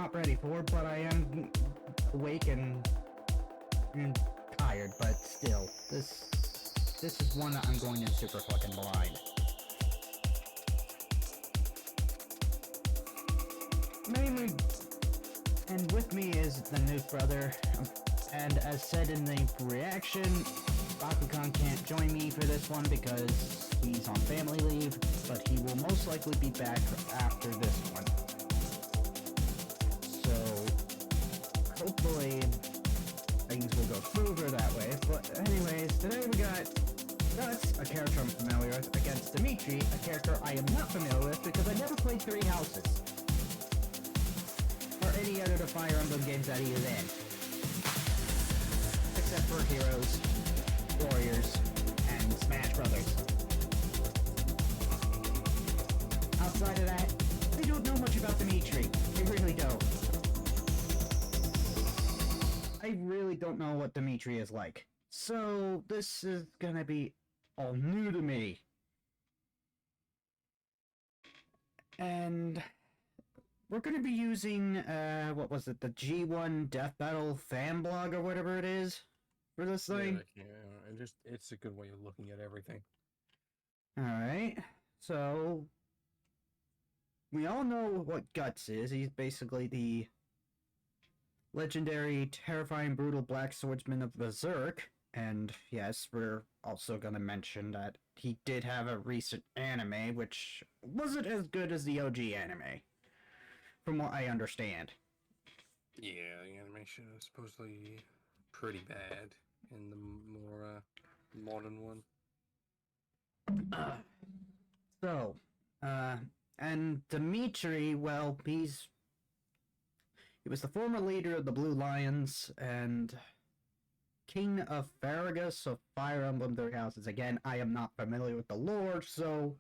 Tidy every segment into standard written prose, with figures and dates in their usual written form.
not ready for, but I am awake and tired, but still, this is one that I'm going in super fucking blind. Mainly, and with me is the new brother, and as said in the reaction, Bakugan can't join me for this one because he's on family leave, but he will most likely be back after this one. So, hopefully, things will go smoother that way. But anyways, today we got Guts, a character I'm familiar with, against Dimitri, a character I am not familiar with because I never played Three Houses. Or any other of the Fire Emblem games that he is in. Except for Heroes, Warriors, and Smash Brothers. Outside of that, I don't know much about Dimitri. I really don't. I really don't know what Dimitri is like. So, this is gonna be all new to me. And we're gonna be using, what was it, the G1 Death Battle fan blog or whatever it is for this thing? Yeah, it's a good way of looking at everything. Alright, so we all know what Guts is. He's basically the legendary, terrifying, brutal black swordsman of Berserk. And yes, we're also gonna mention that he did have a recent anime, which wasn't as good as the OG anime, from what I understand. Yeah, the animation is supposedly pretty bad in the more modern one. And Dimitri, well, he was the former leader of the Blue Lions and King of Farragus of Fire Emblem Three Houses. Again, I am not familiar with the lore, so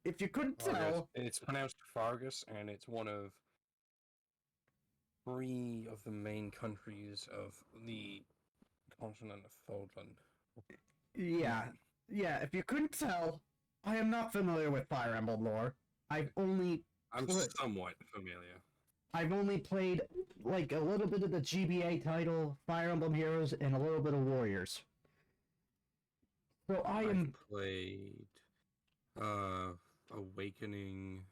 if you couldn't tell, it's pronounced Fargus, and it's one of 3 of the main countries of the continent of Thorland. yeah, if you couldn't tell, I am not familiar with Fire Emblem lore. I'm somewhat familiar. I've only played, like, a little bit of the GBA title, Fire Emblem Heroes, and a little bit of Warriors. So I've played Awakening.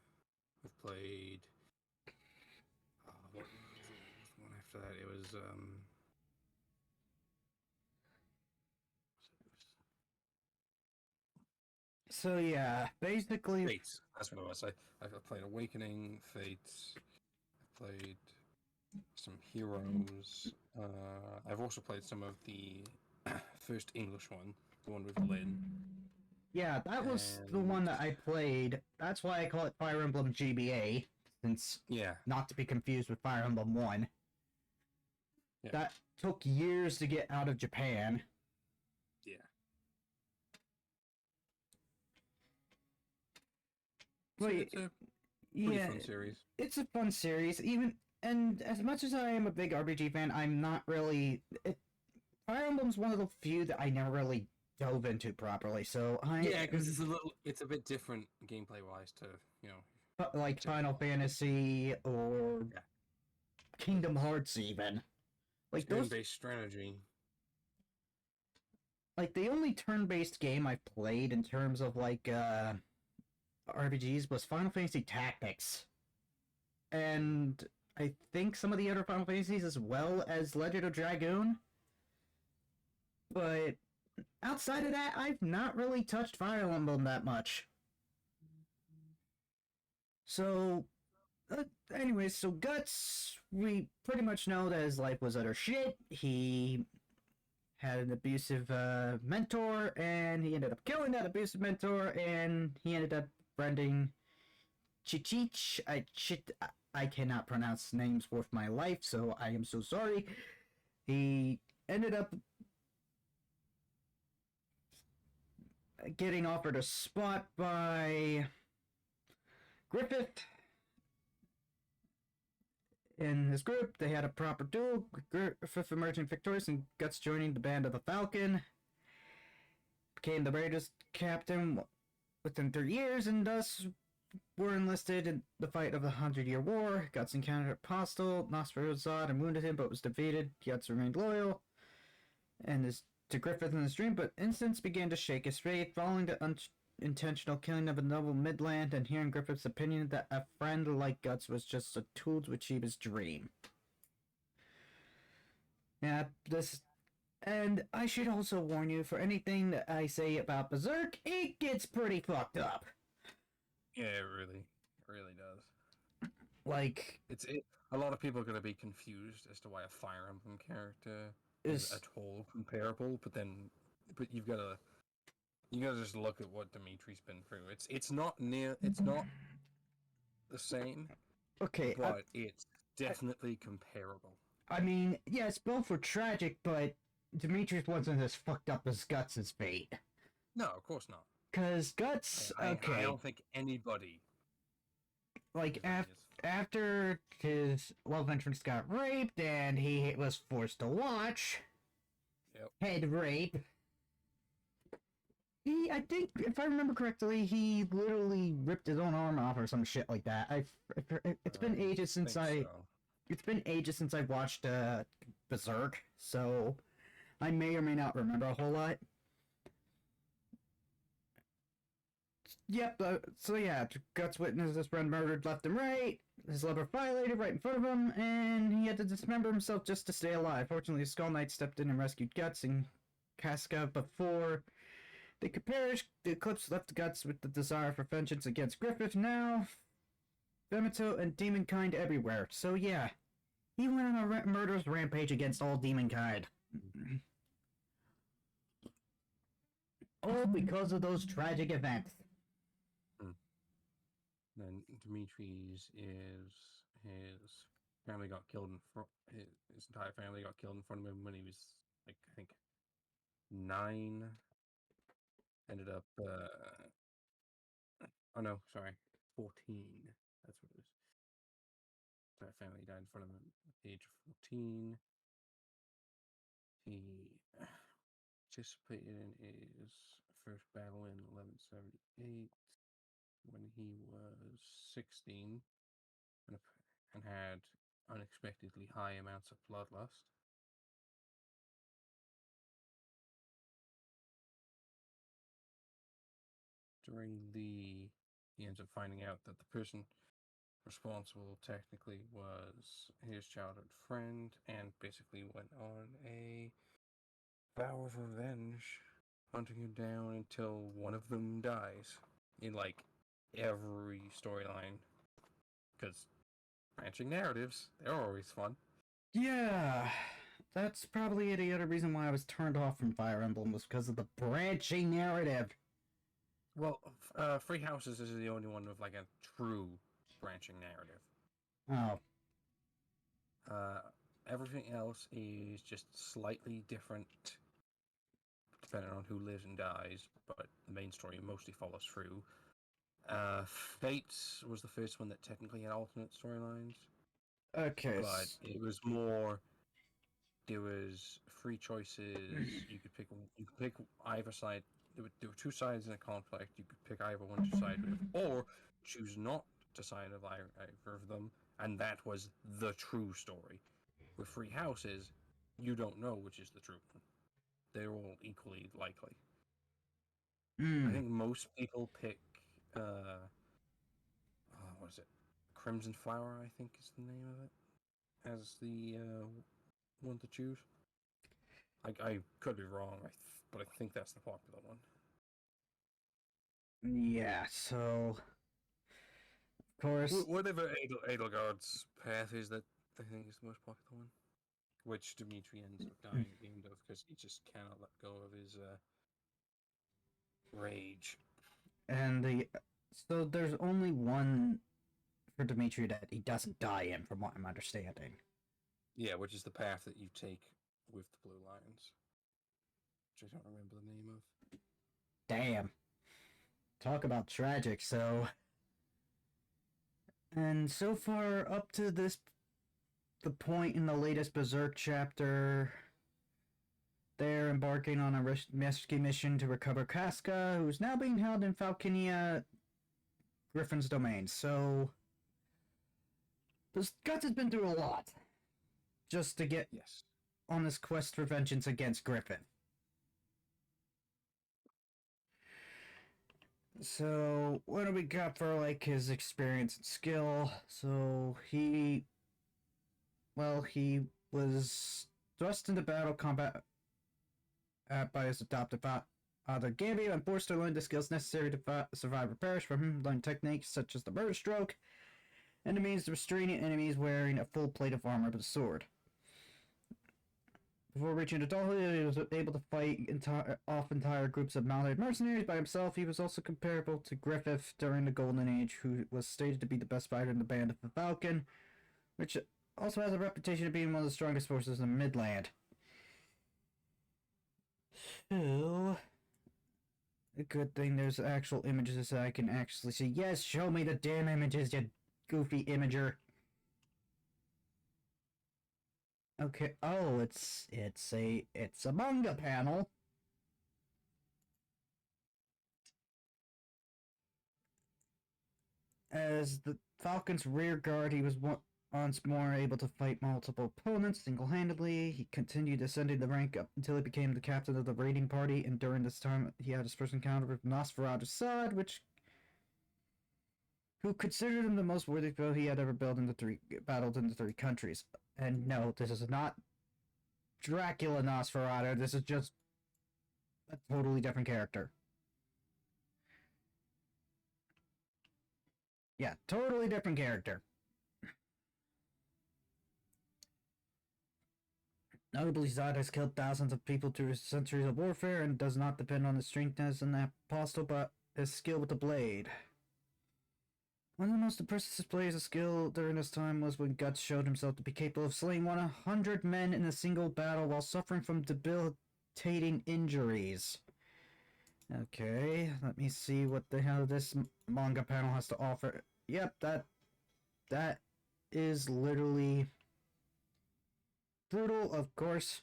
I've played what was the one after that? It was So yeah, basically Fates. That's what I was. I've played Awakening, Fates. I've played some Heroes. I've also played some of the first English one, the one with Lynn. Yeah, that was the one that I played. That's why I call it Fire Emblem GBA, since not to be confused with Fire Emblem 1. Yeah. That took years to get out of Japan. Yeah. It's a pretty fun series. It's a fun series, and as much as I am a big RPG fan, I'm not really... Fire Emblem's one of the few that I never really dove into properly, so Yeah, because it's a bit different gameplay-wise to, But like Final Fantasy, or Kingdom Hearts even. Like turn-based strategy. Like, the only turn-based game I've played in terms of, like, RPGs was Final Fantasy Tactics. And I think some of the other Final Fantasies as well as Legend of Dragoon. But outside of that, I've not really touched Fire Emblem that much. So, anyways, so Guts, we pretty much know that his life was utter shit. He had an abusive mentor, and he ended up killing that abusive mentor, and he ended up befriending Chich. I cannot pronounce names worth my life, so I am so sorry. He ended up getting offered a spot by Griffith. In his group, they had a proper duel, Griffith emerging victorious and Guts joining the Band of the Falcon. Became the greatest captain within 3 years, and thus were enlisted in the fight of the 100-Year War. Guts encountered Apostle, Nosferatu, and wounded him, but was defeated. Guts remained loyal and to Griffith in his dream, but incidents began to shake his faith following the intentional killing of a noble Midland and hearing Griffith's opinion that a friend like Guts was just a tool to achieve his dream. Yeah, and I should also warn you, for anything that I say about Berserk, it gets pretty fucked up. Yeah, it really does. Like, a lot of people are going to be confused as to why a Fire Emblem character is at all comparable, but you've got to just look at what Dimitri's been through. It's not the same. Okay, but it's definitely comparable. I mean, yes, both were tragic, but Dimitri's wasn't as fucked up as Guts' fate. No, of course not. Because Guts, okay. I don't think anybody. Like, after his love interest got raped and he was forced to watch. Yep. Head rape. I think, if I remember correctly, he literally ripped his own arm off or some shit like that. It's been ages since It's been ages since I've watched Berserk, so I may or may not remember a whole lot. Yep, so yeah, Guts witnessed his friend murdered left and right, his lover violated right in front of him, and he had to dismember himself just to stay alive. Fortunately, Skull Knight stepped in and rescued Guts and Casca before they could perish. The Eclipse left Guts with the desire for vengeance against Griffith. Now, Vemoto and demonkind everywhere. So yeah, he went on a murderous rampage against all demonkind. All because of those tragic events. Then Dimitri's is his family got killed his entire family got killed in front of him when he was like I think 9. Ended up 14. That's what it is. Entire family died in front of him at the age of 14. He participated in his first battle in 1178 when he was 16 and had unexpectedly high amounts of bloodlust. He ends up finding out that the person responsible technically was his childhood friend and basically went on a vow of revenge, hunting him down until one of them dies in like every storyline. Because branching narratives, they're always fun. Yeah, that's probably the other reason why I was turned off from Fire Emblem was because of the branching narrative. Well, Free Houses is the only one with like a true branching narrative. Oh. Everything else is just slightly different depending on who lives and dies, but the main story mostly follows through. Fates was the first one that technically had alternate storylines. Okay. But it was more. There was 3 choices. You could pick either side. There were 2 sides in a conflict. You could pick either one to side with, or choose not to side with either of them, and that was the true story. With Free Houses, you don't know which is the true one. They're all equally likely. I think most people pick what is it? Crimson Flower, I think is the name of it, as the one to choose. I could be wrong, but I think that's the popular one. Yeah, so of course, whatever Edelgard's path is, that I think is the most popular one, which Dimitri ends up dying at the end of because he just cannot let go of his rage. And so there's only one for Dimitri that he doesn't die in, from what I'm understanding. Yeah, which is the path that you take with the Blue Lions, which I don't remember the name of. Damn. Talk about tragic. So, and so far up to the point in the latest Berserk chapter, they're embarking on a rescue mission to recover Casca, who's now being held in Falconia Griffin's domain. So this Guts has been through a lot just to get Yes. on this quest for vengeance against Griffin. So what do we got for like his experience and skill? So he was thrust into battle combat by his adopted father Gambia and forced to learn the skills necessary to survive or perish. From him, learn techniques such as the murder stroke and the means to restraining enemies wearing a full plate of armor with a sword. Before reaching adulthood, he was able to fight entire groups of mounted mercenaries by himself. He was also comparable to Griffith during the Golden Age, who was stated to be the best fighter in the band of the Falcon, which also has a reputation of being one of the strongest forces in Midland. So, a good thing there's actual images that I can actually see. Yes, show me the damn images, you goofy imager. Okay. Oh, it's a manga panel. As the Falcon's rear guard, he was once more able to fight multiple opponents single-handedly. He continued ascending the rank up until he became the captain of the raiding party, and during this time, he had his first encounter with Nosferatu Assad, who considered him the most worthy foe he had ever battled in the three countries. And no, this is not Dracula Nosferatu. This is just a totally different character. Yeah, totally different character. Notably, Zod has killed thousands of people through centuries of warfare and does not depend on his strength as an apostle, but his skill with the blade. One of the most impressive displays of skill during this time was when Guts showed himself to be capable of slaying 100 men in a single battle while suffering from debilitating injuries. Okay, let me see what the hell this manga panel has to offer. Yep, that is literally brutal, of course.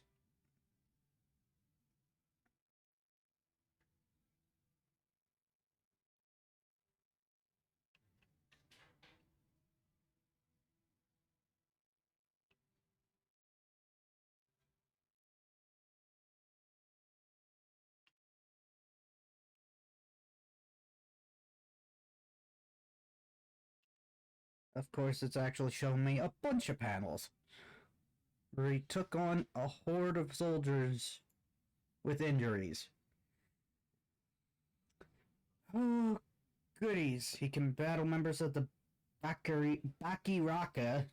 Of course, it's actually showing me a bunch of panels where he took on a horde of soldiers with injuries. Oh, goodies. He can battle members of the Bakiraka,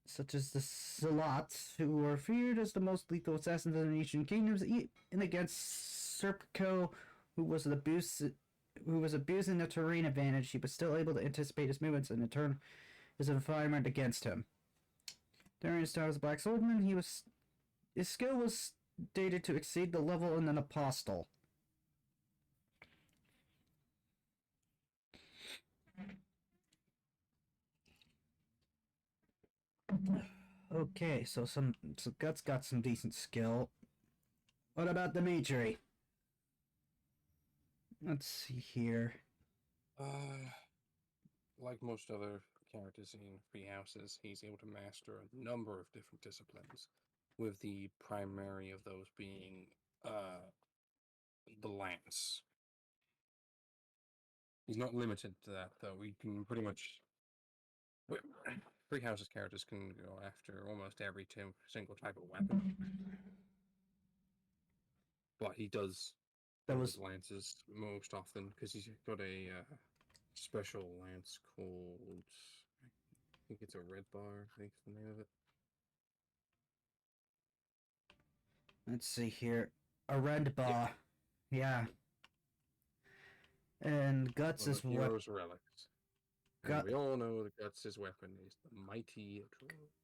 such as the Salats, who are feared as the most lethal assassins in the ancient kingdoms, and against Serpico, who was abusing the terrain advantage. He was still able to anticipate his movements and in turn his environment against him. During his time as a Black Swordman, his skill was stated to exceed the level of an apostle. Okay, so Guts got some decent skill. What about Dimitri? Let's see here. Like most other characters in Free Houses, he's able to master a number of different disciplines, with the primary of those being the lance. He's not limited to that, though. We can pretty much... Free Houses characters can go after almost every single type of weapon. But he does those lances most often, because he's got a special lance called... I think it's a red bar, I think is the name of it. Let's see here. A red bar. Yeah. And Guts is what? Heroes' relics. And we all know that Guts' weapon is the mighty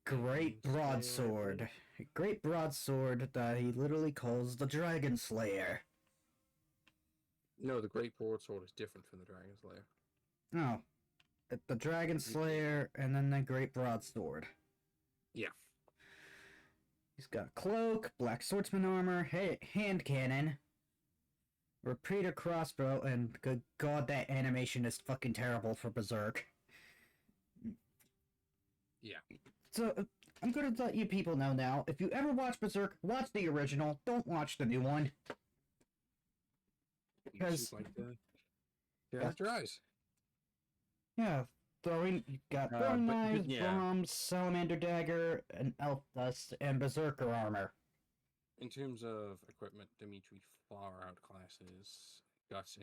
Great Broadsword. Great Broadsword that he literally calls the Dragon Slayer. No, the Great Broadsword is different from the Dragon Slayer. Oh. The Dragon Slayer and then the Great Broadsword. Yeah. He's got a cloak, black swordsman armor, hand cannon. repeater crossbow, and good god, that animation is fucking terrible for Berserk. Yeah. So, I'm gonna let you people know now, if you ever watch Berserk, watch the original, don't watch the new one. Because, Like the character eyes. yeah, you got throwing But knives, yeah, bombs, salamander dagger, and elf dust, and berserker armor. in terms of equipment, Dimitri far outclasses Guts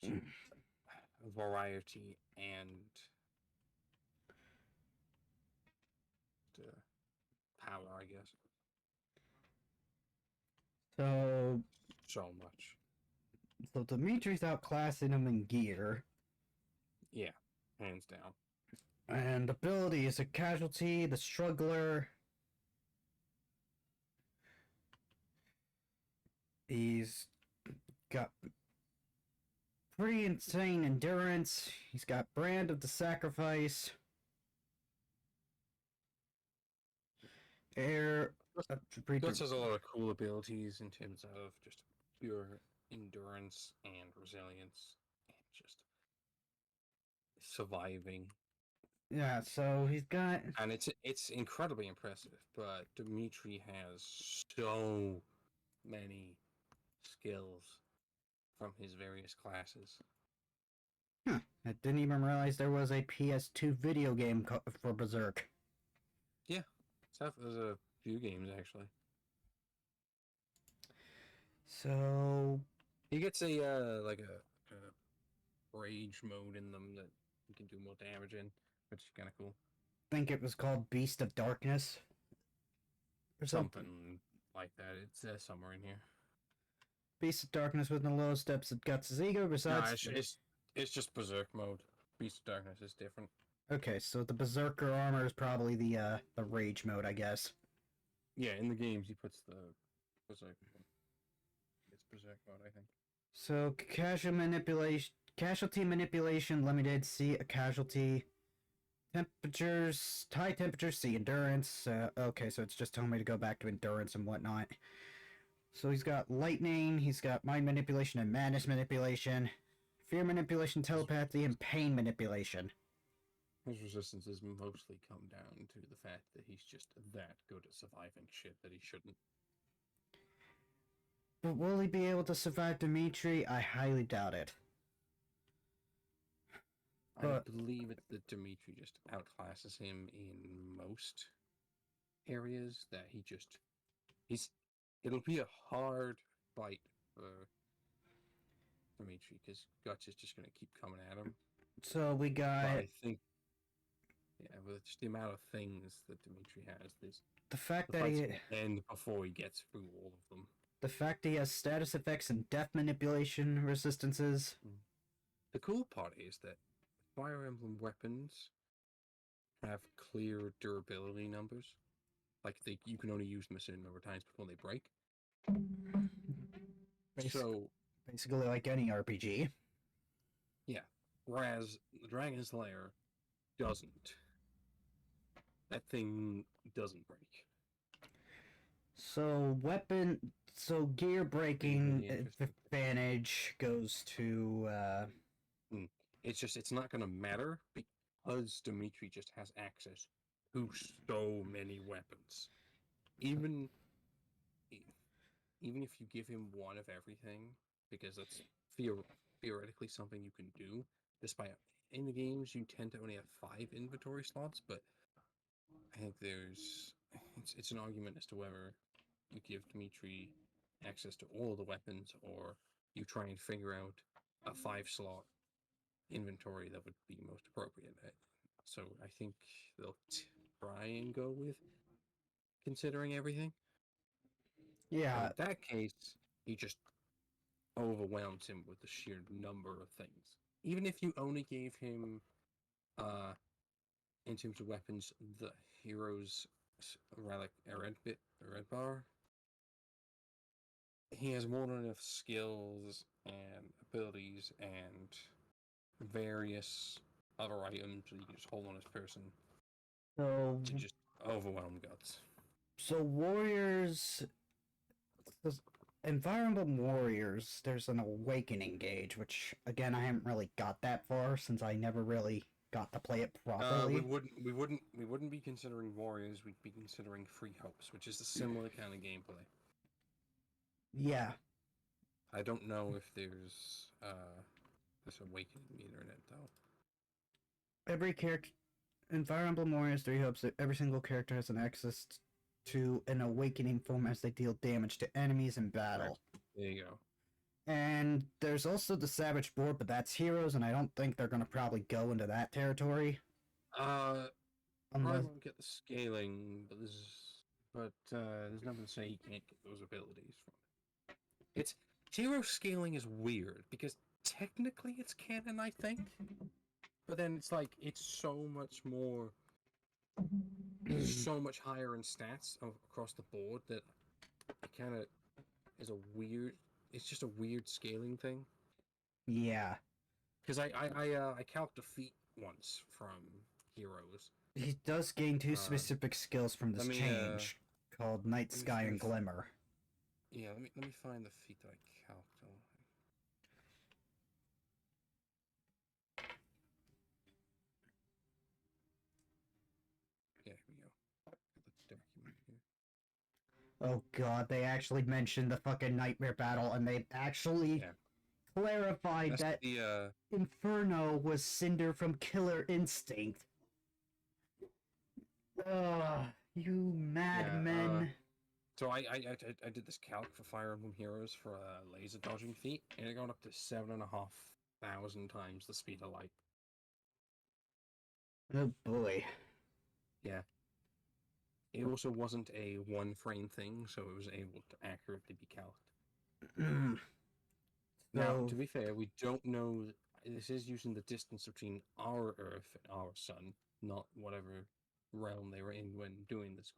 in variety and power, I guess. So, So much. so Dimitri's outclassing him in gear. Yeah, hands down. And ability is a casualty, the struggler. He's got pretty insane endurance. He's got brand of the sacrifice. Air. Guts has a lot of cool abilities in terms of just pure endurance and resilience and just surviving. Yeah, so he's got. And it's incredibly impressive, but Dimitri has so many skills from his various classes. Huh, I didn't even realize there was a PS2 video game for Berserk. Yeah, there's a few games actually. So He gets a like a rage mode in them that you can do more damage in, which is kind of cool. I think it was called Beast of Darkness. Or Something like that. It says somewhere in here. Beast of Darkness with the lowest steps of Guts' ego. No, Besides, it's just Berserk mode. Beast of Darkness is different. okay, so the Berserker armor is probably the Rage mode, I guess. Yeah, in the games he puts the Berserk. It's Berserk mode, I think. So casualty manipulation, limited. See a casualty. Temperatures, high temperatures. See endurance. Okay, so it's just telling me to go back to endurance and whatnot. So he's got lightning. He's got mind manipulation and madness manipulation, fear manipulation, telepathy, and pain manipulation. His resistance has mostly come down to the fact that he's just that good at surviving shit that he shouldn't. But will he be able to survive Dimitri? I highly doubt it. I believe it's that Dimitri just outclasses him in most areas. That it'll be a hard fight for Dimitri because Guts is just going to keep coming at him. So we got. But I think, yeah, with just the amount of things that Dimitri has, the fact that he end before he gets through all of them. The fact he has status effects and death manipulation resistances. The cool part is that Fire Emblem weapons have clear durability numbers. Like you can only use them a certain number of times before they break. Basically like any RPG. Yeah. Whereas the Dragon's Lair doesn't. That thing doesn't break. So gear breaking advantage goes to It's not gonna matter because Dimitri just has access to so many weapons. Even if you give him one of everything, because that's theoretically something you can do. Despite in the games you tend to only have 5 inventory slots, but I think it's an argument as to whether you give Dimitri access to all the weapons or you try and figure out a 5-slot inventory that would be most appropriate. So I think they'll try and go with considering everything. Yeah. In that case, he just overwhelms him with the sheer number of things. Even if you only gave him, in terms of weapons, the hero's relic, a red bar, he has more than enough skills and abilities and various other items that you can just hold on his person to just overwhelm Guts. So warriors, in Fire Emblem Warriors, there's an awakening gauge, which again I haven't really got that far since I never really got to play it properly. We wouldn't be considering Warriors. We'd be considering Free Hopes, which is a similar kind of gameplay. Yeah. I don't know if there's this awakening meter in it though. Every character in Fire Emblem Warriors 3 Hopes, every single character has an access to an awakening form as they deal damage to enemies in battle. Right. There you go. And there's also the Savage board, but that's heroes, and I don't think they're gonna probably go into that territory. Probably Unless won't get the scaling, but there's nothing to say he can't get those abilities from it. It's hero scaling is weird because technically it's canon, I think, but then it's like it's so much more, so much higher in stats across the board that it kind of is a weird. It's just a weird scaling thing. yeah. Because I calced a feat once from heroes. He does gain two specific skills from this change, called Night Sky and Glimmer. Yeah, let me find the feat that I calced. Yeah, here we go. The document here. Oh god, they actually mentioned the fucking Nightmare Battle, and they actually clarified that the Inferno was Cinder from Killer Instinct. Ugh, you madmen. So I did this calc for Fire Emblem Heroes for a laser dodging feat, and it got up to 7,500 times the speed of light. Oh boy. Yeah. It also wasn't a one frame thing, so it was able to accurately be calced. Now, to be fair, we don't know. This is using the distance between our Earth and our Sun, not whatever realm they were in when doing this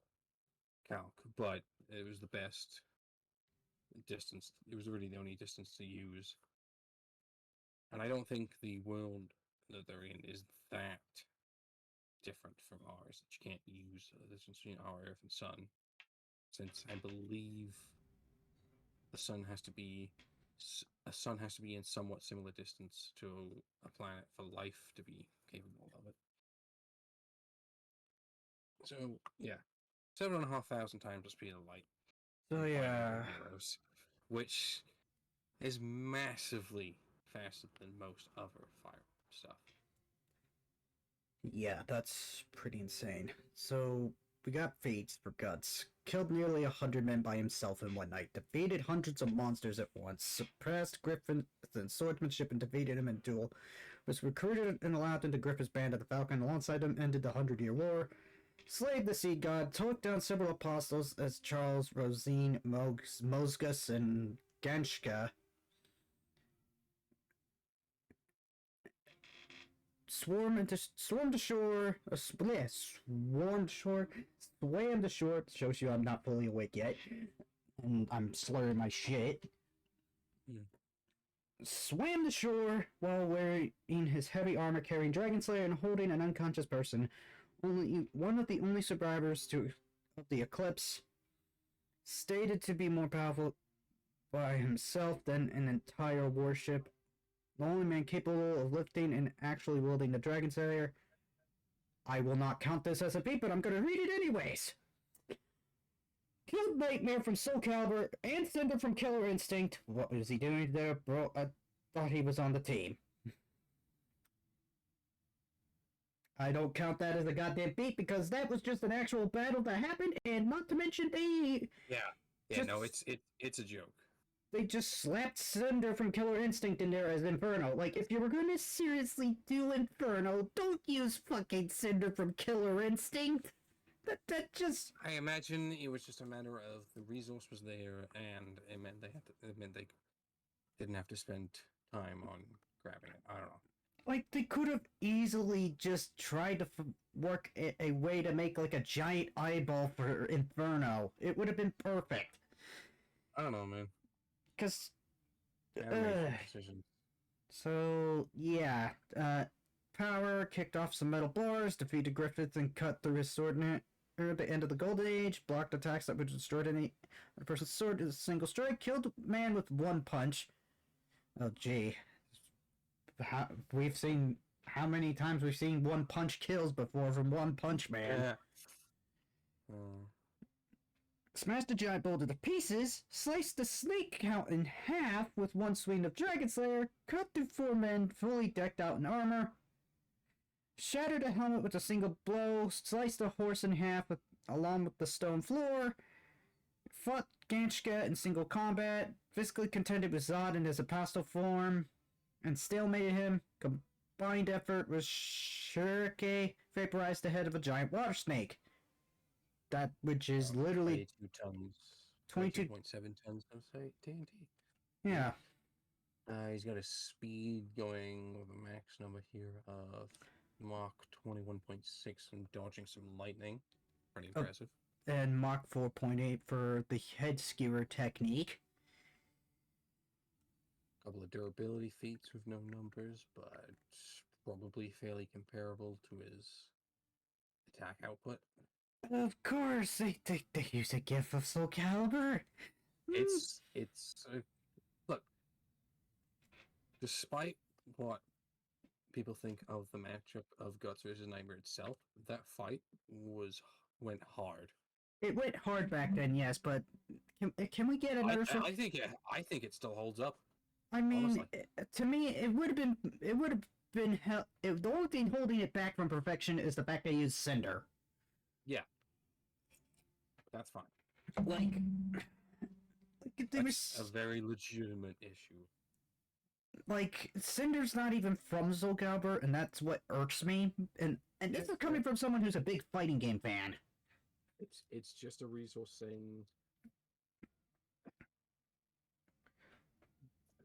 calc, but it was the best distance. It was really the only distance to use. And I don't think the world that they're in is that different from ours, that you can't use the distance between our Earth and Sun, since I believe the sun has to be in somewhat similar distance to a planet for life to be capable of it. So yeah, 7,500 times the speed of light. So yeah, heroes, which is massively faster than most other fire stuff. Yeah, that's pretty insane. So we got Fates for Guts. Killed nearly 100 men by himself in one night, defeated hundreds of monsters at once, suppressed Griffin in swordsmanship and defeated him in duel, was recruited and allowed into Griffin's band of the Falcon, alongside him ended the 100-Year War, slayed the Seed God, took down several apostles as Charles, Rosine, Mosgus, and Ganshka. Swam to shore, swam to shore, shows you I'm not fully awake yet, and I'm slurring my shit. Swam to shore while wearing his heavy armor, carrying Dragon Slayer and holding an unconscious person. Only one of the only survivors of the eclipse, stated to be more powerful by himself than an entire warship. The only man capable of lifting and actually wielding the Dragon Slayer. I will not count this as a beat, but I'm gonna read it anyways. Killed Nightmare from Soul Calibur and Cinder from Killer Instinct. What was he doing there, bro? I thought he was on the team. I don't count that as a goddamn beat because that was just an actual battle that happened, and not to mention it's a joke. They just slapped Cinder from Killer Instinct in there as Inferno. Like, if you were gonna seriously do Inferno, don't use fucking Cinder from Killer Instinct. That just... I imagine it was just a matter of the resource was there, and it meant they didn't have to spend time on grabbing it. I don't know. Like, they could have easily just tried to work a way to make, like, a giant eyeball for Inferno. It would have been perfect. I don't know, man. Because... So, yeah. Power kicked off some metal bars, defeated Griffith, and cut through his sword At the end of the Golden Age, blocked attacks that would destroy any person's sword is a single strike, killed a man with one punch. Oh, gee. We've seen how many times we've seen one punch kills before from One Punch Man. Yeah. Smashed the giant boulder to pieces, sliced the snake count in half with one swing of Dragon Slayer, cut through 4 men fully decked out in armor, shattered a helmet with a single blow, sliced a horse in half along with the stone floor, fought Ganshka in single combat, physically contended with Zod in his apostle form, and stalemated him. Combined effort was Shurike vaporized the head of a giant water snake. That which is literally 22 tons. 22.7 tons of TNT. Yeah. He's got a speed going with a max number here of Mach 21.6 and dodging some lightning. Pretty impressive. And Mach 4.8 for the head skewer technique. Couple of durability feats with no numbers, but probably fairly comparable to his attack output. Of course, they use a gift of Soul Calibur. It's look. Despite what people think of the matchup of Guts versus Nightmare itself, that fight went hard. It went hard back then, yes, but can we get another? I think it still holds up. I mean, honestly. To me, it would have been hell. The only thing holding it back from perfection is the fact they use Cinder. Yeah, that's fine. Like That's a very legitimate issue. Like, Cinder's not even from Soul Calibur, and that's what irks me. And this is coming from someone who's a big fighting game fan. It's just a resource saying.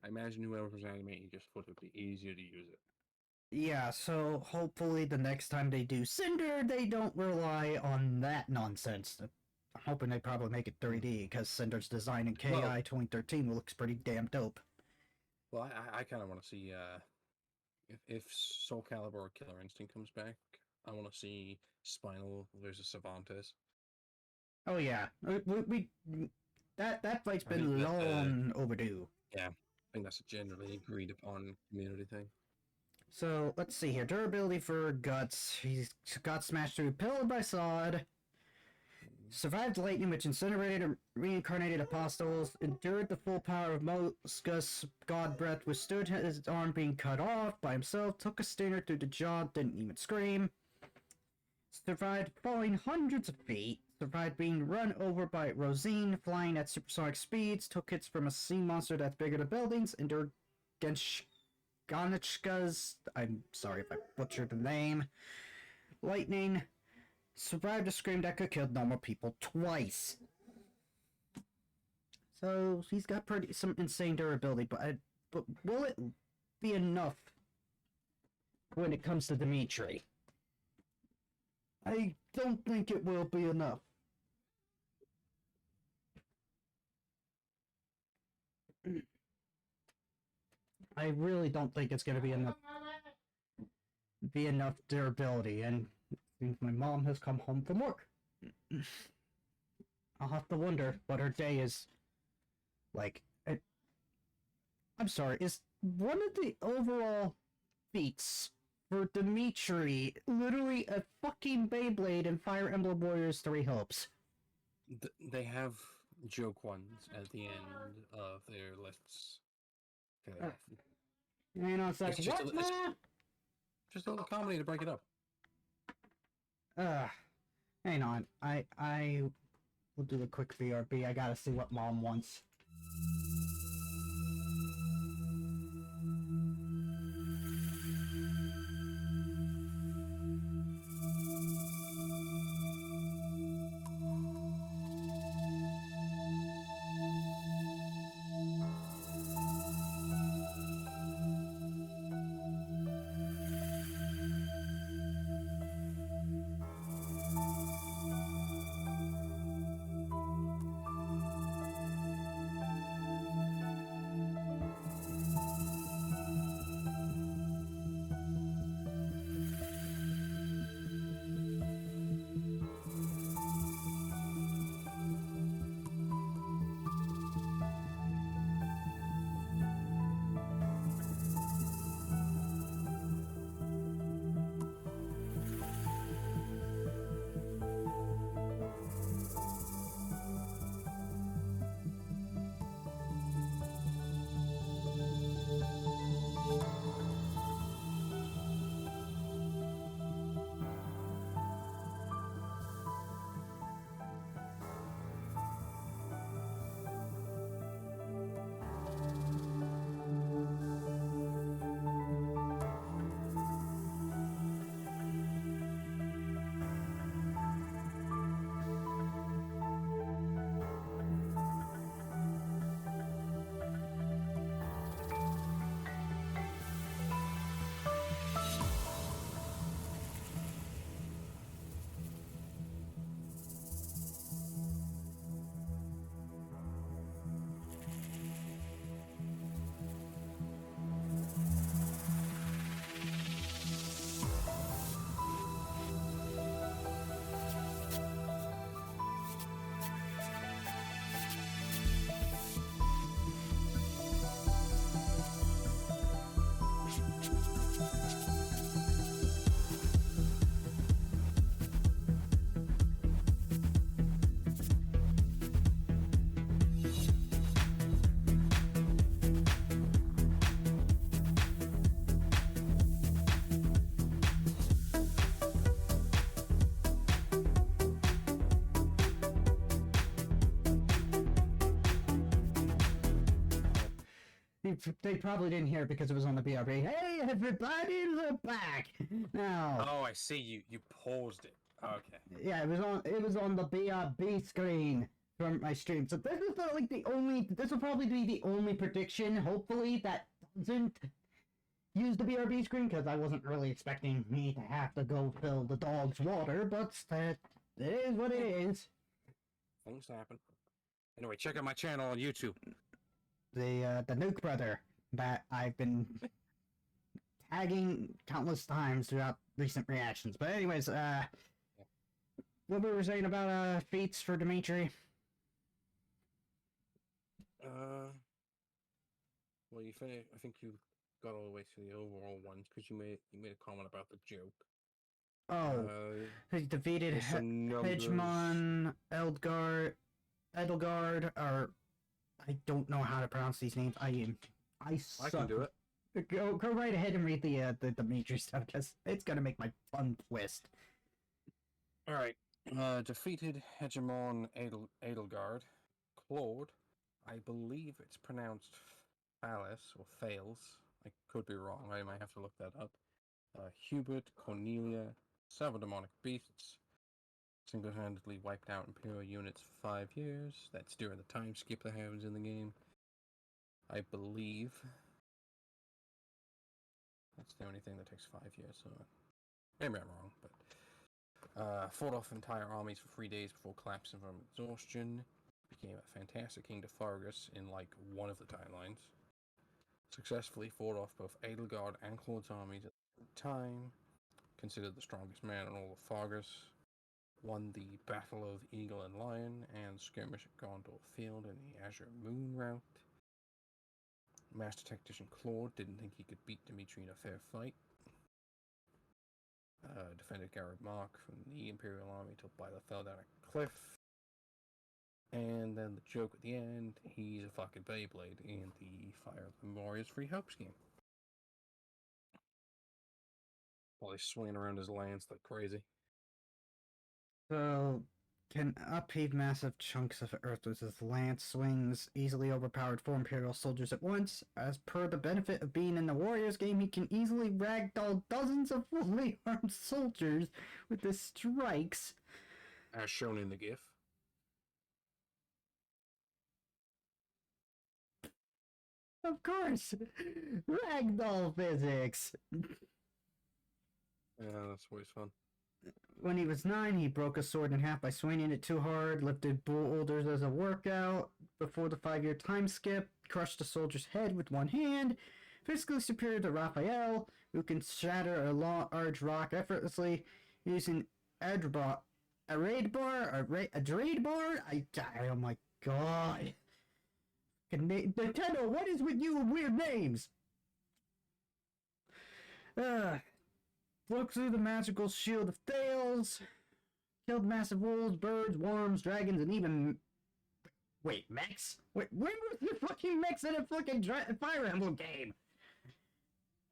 I imagine whoever's animating just thought it would be easier to use it. Yeah, so hopefully the next time they do Cinder, they don't rely on that nonsense. I'm hoping they probably make it 3D, because Cinder's design in KI 2013 looks pretty damn dope. Well, I kind of want to see if Soul Calibur or Killer Instinct comes back. I want to see Spinal versus Cervantes. Oh yeah, that fight's been long overdue. Yeah, I think that's a generally agreed upon community thing. So let's see here. Durability for Guts. He's got smashed through pillar by Sod. Survived lightning, which incinerated and reincarnated apostles. Endured the full power of Moscus God Breath. Withstood his arm being cut off by himself. Took a stinger through the jaw. Didn't even scream. Survived falling hundreds of feet. Survived being run over by Rosine. Flying at supersonic speeds. Took hits from a sea monster that's bigger than buildings. Endured Ganishka's. I'm sorry if I butchered the name. Lightning. Survived a scream that could kill normal people twice. So he's got some insane durability, but will it be enough when it comes to Dimitri? I don't think it will be enough. I really don't think it's going to be enough durability, and since my mom has come home from work, I'll have to wonder what her day is like. I'm sorry, is one of the overall feats for Dimitri literally a fucking Beyblade in Fire Emblem Warriors 3 Hopes? They have joke ones at the end of their lists. You know, it's like, just a little comedy to break it up. Hang on. I will do a quick BRB. I gotta see what mom wants. They probably didn't hear it because it was on the BRB. Hey, everybody, look back! Now, Oh, I see. You paused it. Okay. yeah, it was on the BRB screen from my stream. So this is the only. This will probably be the only prediction, hopefully, that doesn't use the BRB screen, because I wasn't really expecting me to have to go fill the dog's water, but it is what it is. Things happen. Anyway, check out my channel on YouTube. The Nuke Brother that I've been tagging countless times throughout recent reactions. But anyways, what we were saying about feats for Dimitri. Well, I think you got all the way to the overall ones because you made a comment about the joke. Oh, he defeated Hedgewolf, Edelgard, or I don't know how to pronounce these names. I suck. I can do it. Go right ahead and read the Dimitri stuff, because it's gonna make my tongue twist. All right. Defeated Hegemon Edelgard. Claude, I believe it's pronounced Phallus or Fails. I could be wrong. I might have to look that up. Hubert, Cornelia, several demonic beasts. Single-handedly wiped out Imperial units for 5 years. That's during the time skip that happens in the game. I believe that's the only thing that takes 5 years. So maybe I'm wrong, but fought off entire armies for 3 days before collapsing from exhaustion. Became a fantastic king to Fargus in like one of the timelines. Successfully fought off both Edelgard and Claude's armies at the time. Considered the strongest man in all of Fargus. Won the Battle of Eagle and Lion and skirmish at Gondor Field in the Azure Moon route. Master Tactician Claude didn't think he could beat Dimitri in a fair fight. Defended Garrett Mark from the Imperial Army till Bila fell down a cliff. And then the joke at the end, he's a fucking Beyblade in the Fire Emblem Warriors Free Hopes game. While he's swinging around his lance like crazy. So, can upheave massive chunks of earth with his lance swings, easily overpowered 4 Imperial soldiers at once. As per the benefit of being in the Warriors game, he can easily ragdoll dozens of fully armed soldiers with his strikes. As shown in the GIF. Of course! Ragdoll physics! Yeah, that's always fun. When he was 9, he broke a sword in half by swinging it too hard, lifted boulders as a workout before the 5-year time skip, crushed a soldier's head with one hand, physically superior to Raphael, who can shatter a large rock effortlessly using a raid bar? Oh my god. Nintendo, what is with you and weird names? Broke through the magical shield of Thales, killed massive wolves, birds, worms, dragons, and even... Wait, mechs? Wait, when was the fucking mechs in a fucking Fire Emblem game?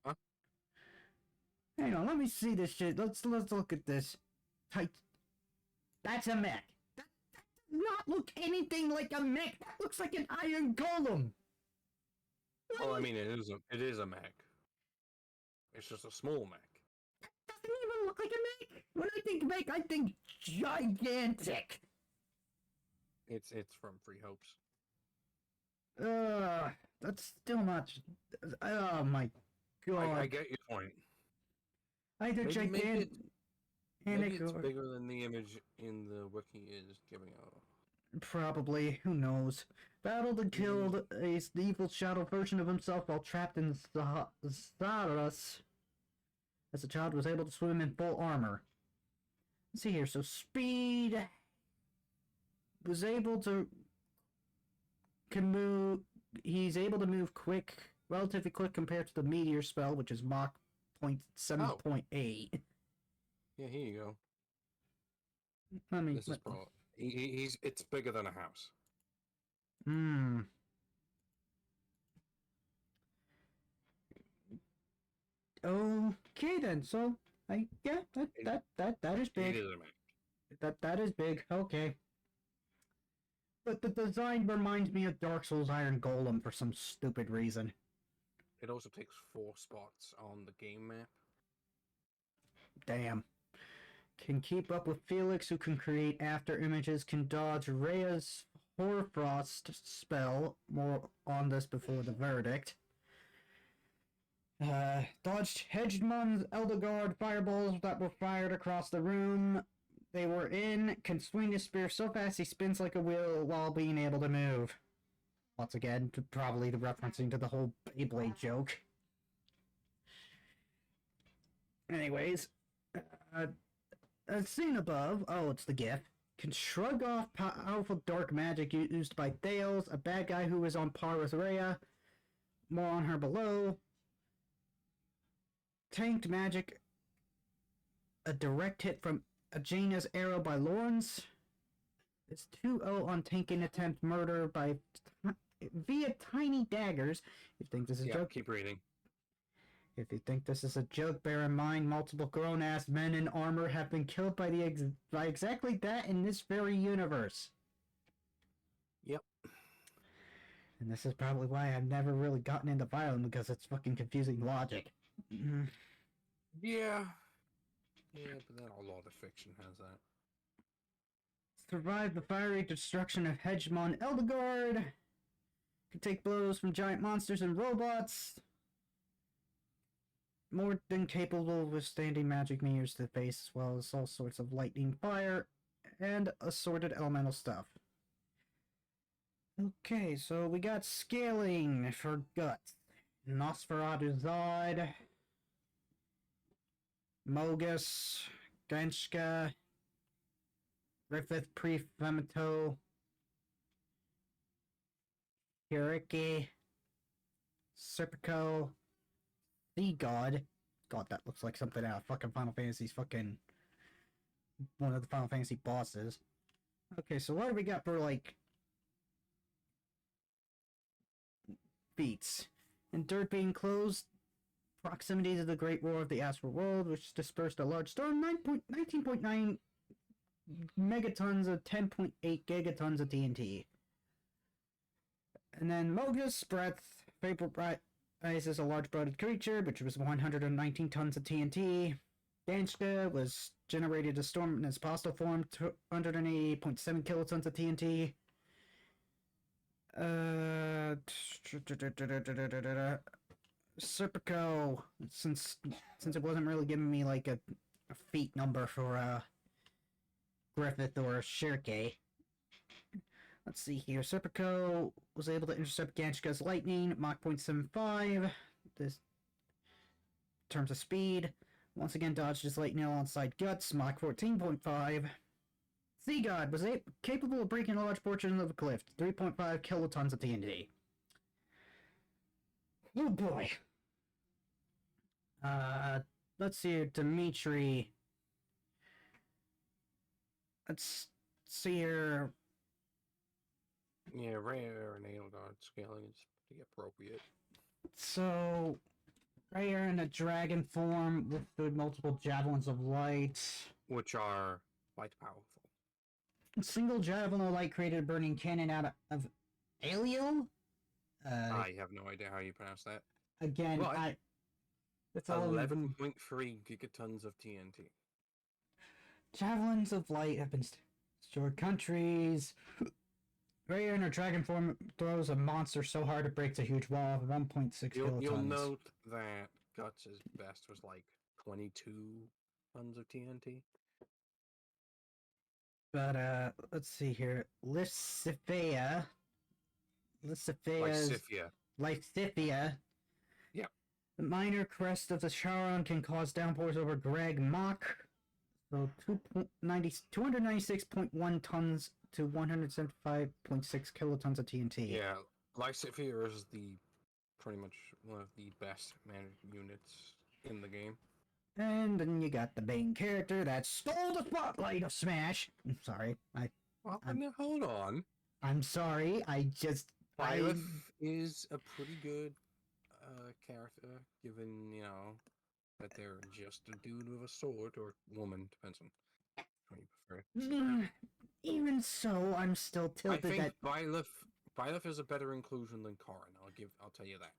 Huh? Hang on, let me see this shit. Let's look at this. That's a mech. That does not look anything like a mech. That looks like an iron golem. Well, I mean, it is a mech. It's just a small mech. Doesn't even look like a mech. When I think mech, I think gigantic. It's from Free Hopes. That's still not. Oh my god. I get your point. Either gigantic. Maybe it's bigger than the image in the wiki is giving out. Probably. Who knows? Battled and killed a evil shadow version of himself while trapped in Zaros. As a child, was able to swim in full armor. Let's see here. So speed was able to move. He's able to move quick, relatively quick compared to the meteor spell, which is Mach 7.8. Yeah, here you go. Let me. This is probably it's bigger than a house. Hmm. Okay then. So that is big. It is a mech. That is big. Okay. But the design reminds me of Dark Souls Iron Golem for some stupid reason. It also takes 4 spots on the game map. Damn. Can keep up with Felix, who can create after images, can dodge Rhea's Hoarfrost spell. More on this before the verdict. Dodged Hedgemon's Elderguard fireballs that were fired across the room they were in. Can swing his spear so fast he spins like a wheel while being able to move. Once again, probably the referencing to the whole Beyblade joke. Anyways, as seen above, oh, it's the GIF, can shrug off powerful dark magic used by Thales, a bad guy who is on par with Rhea. More on her below. Tanked magic, a direct hit from Ajana's arrow by Lawrence. It's 2-0 on tanking attempt murder by via tiny daggers. If you think this is a joke, keep reading. If you think this is a joke, bear in mind multiple grown-ass men in armor have been killed by by exactly that in this very universe. Yep. And this is probably why I've never really gotten into violence, because it's fucking confusing logic. Yeah. Yeah, but then a lot of fiction has that. Survive the fiery destruction of Hedgemon Elderguard. Can take blows from giant monsters and robots. More than capable of withstanding magic meteors to the face, as well as all sorts of lightning, fire, and assorted elemental stuff. Okay, so we got scaling for guts. Nosferatu Zod, Mogus, Genshka, Griffith Prefemito, Hiriki, Serpico, the God. God, that looks like something out of fucking Final Fantasy's fucking... one of the Final Fantasy bosses. Okay, so what do we got for, like... feats? Endured being closed. Proximity to the Great War of the Astral World, which dispersed a large storm. 19.9 megatons of 10.8 gigatons of TNT. And then Mogus Breath vaporizes a large blooded creature, which was 119 tons of TNT. Ganshka was generated a storm in its postal form, 280.7 kilotons of TNT. Serpico, since it wasn't really giving me like a feat number for Griffith or Shirke. Let's see here. Serpico was able to intercept Ganshka's lightning, Mach 0.75. This in terms of speed. Once again dodged his lightning alongside Guts, Mach 14.5. Sea God was capable of breaking a large portion of the cliff, 3.5 kilotons of TNT. Oh boy. Let's see here, Dimitri. Let's see here. Yeah, rare and Nailguard scaling is pretty appropriate. So, rare in a dragon form with the multiple javelins of light, which are quite powerful. Single javelin of light created a burning cannon out of Aliel? I have no idea how you pronounce that. Again, well, it's all 11.3 gigatons of TNT. Javelins of light have been stored countries. Rare in her dragon form throws a monster so hard it breaks a huge wall of 1.6 kilotons. You'll note that Guts' best was like 22 tons of TNT. But, let's see here. Lysithea. Lysithea. Yeah. The minor crest of the Charon can cause downpours over Greg Mach. So 296.1 tons to 175.6 kilotons of TNT. Yeah, Lysithea is pretty much one of the best managed units in the game. And then you got the main character that stole the spotlight of Smash. I'm sorry. Hold on. I'm sorry. Byleth is a pretty good character, given, that they're just a dude with a sword, or woman, depends on how you prefer. Even so, I'm still tilted. I think Byleth is a better inclusion than Karin. I'll tell you that.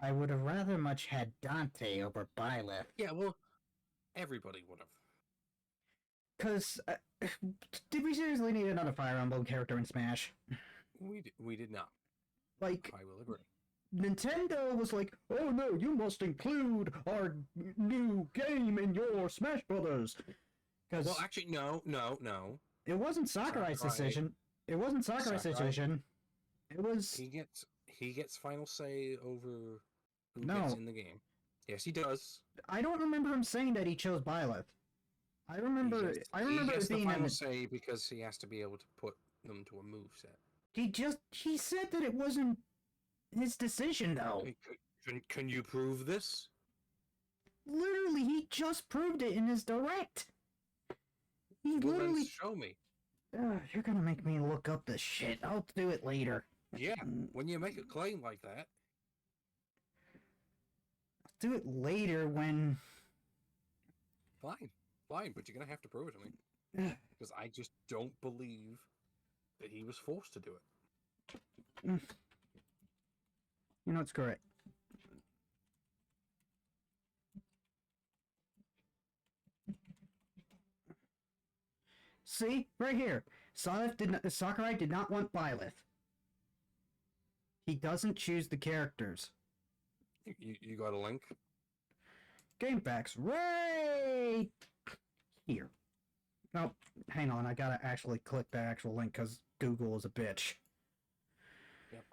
I would have rather much had Dante over Byleth. Yeah, well, everybody would have. Because, did we seriously need another Fire Emblem character in Smash? We did not. Like, I will agree. Nintendo was like, oh no, you must include our new game in your Smash Brothers. Because Well, actually, no. it wasn't Sakurai's decision. It wasn't Sakurai's decision. It was... He gets final say over who No. gets in the game. Yes, he does. I don't remember him saying that he chose Byleth. I remember He gets it being the final say because he has to be able to put them to a move set. He said that it wasn't his decision though. Can you prove this? Literally, he just proved it in his direct. He Well, literally... then show me. You're gonna make me look up this shit. I'll do it later. Yeah, when you make a claim like that. I'll do it later when... Fine, but you're gonna have to prove it to me. Because I just don't believe that he was forced to do it. You know, it's correct. See? Right here. Sakurai did not want Byleth. He doesn't choose the characters. You got a link? Game facts right here. Oh, hang on. I gotta actually click the actual link because Google is a bitch. Yep.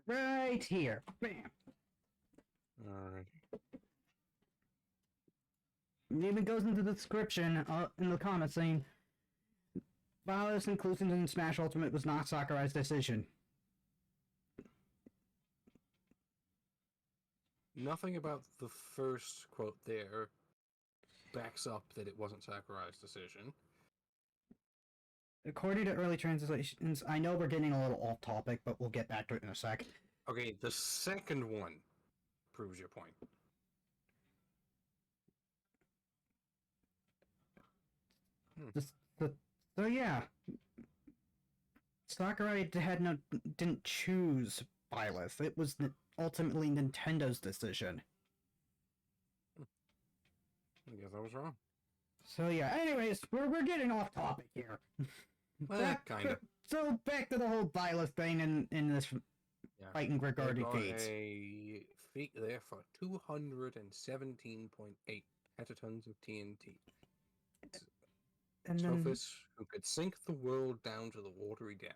Right here. Bam. Alright. It even goes into the description in the comments saying, Byleth's inclusion in Smash Ultimate was not Sakurai's decision. Nothing about the first quote there backs up that it wasn't Sakurai's decision. According to early translations, I know we're getting a little off topic, but we'll get back to it in a sec. Okay, the second one proves your point. So yeah, Sakurai didn't choose Byleth. It was ultimately Nintendo's decision. I guess I was wrong. So yeah, anyways, we're getting off topic here. Well, kind of. So back to the whole Byleth thing in this fighting regarding feats. A feat there for 217.8 petatons of TNT. And then, Sophis who could sink the world down to the watery depths.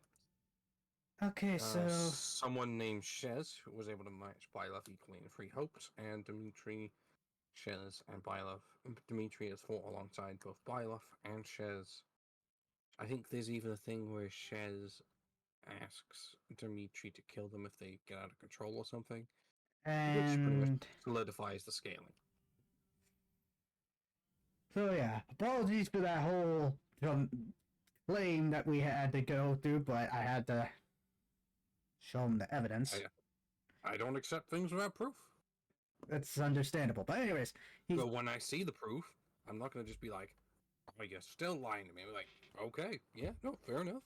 okay, so someone named Shez who was able to match Byleth equally in free hopes, and Dimitri, Shez, and Byleth. Dimitri has fought alongside both Byleth and Shez. I think there's even a thing where Shez asks Dimitri to kill them if they get out of control or something, which pretty much and solidifies the scaling. so yeah, apologies for that whole claim that we had to go through, but I had to show him the evidence. I don't accept things without proof. That's understandable. But anyways, But when I see the proof, I'm not going to just be like, oh, you're still lying to me. I'm like, okay, yeah, no, fair enough.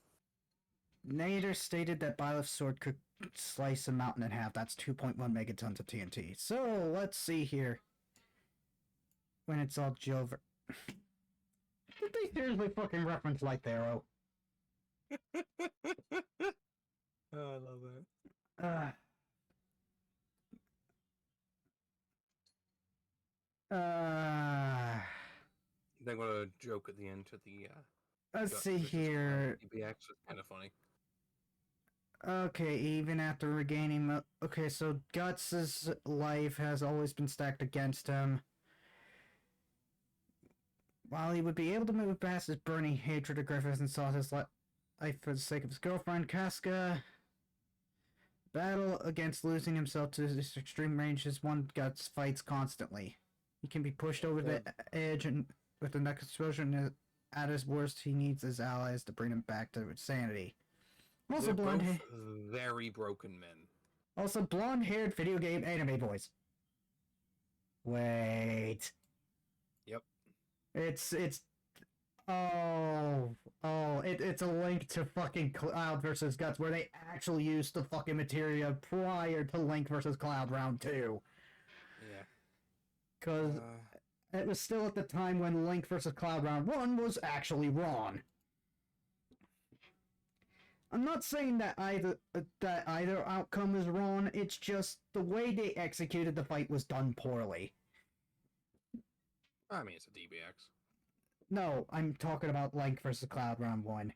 Nader stated that Byleth's sword could slice a mountain in half. That's 2.1 megatons of TNT. So, let's see here. When it's all over. Did they seriously fucking reference Light Arrow? Oh, I love that. They're gonna joke at the end to the let's see here. EBX is kind of funny. Okay, even after regaining... Okay, so Guts' life has always been stacked against him. While he would be able to move past his burning hatred of Griffiths and sought his life for the sake of his girlfriend, Casca... Battle against losing himself to this extreme range is one Guts fights constantly. He can be pushed over the edge, and with the next explosion at his worst, he needs his allies to bring him back to sanity. Also, They're very broken men. Also, blonde-haired video game anime boys. Wait. Yep. It's It's a link to fucking Cloud versus Guts where they actually used the fucking materia prior to Link versus Cloud round 2. Yeah. Because it was still at the time when Link versus Cloud round 1 was actually wrong. I'm not saying that either outcome is wrong, it's just the way they executed the fight was done poorly. I mean, it's a DBX. No, I'm talking about Link versus Cloud round 1.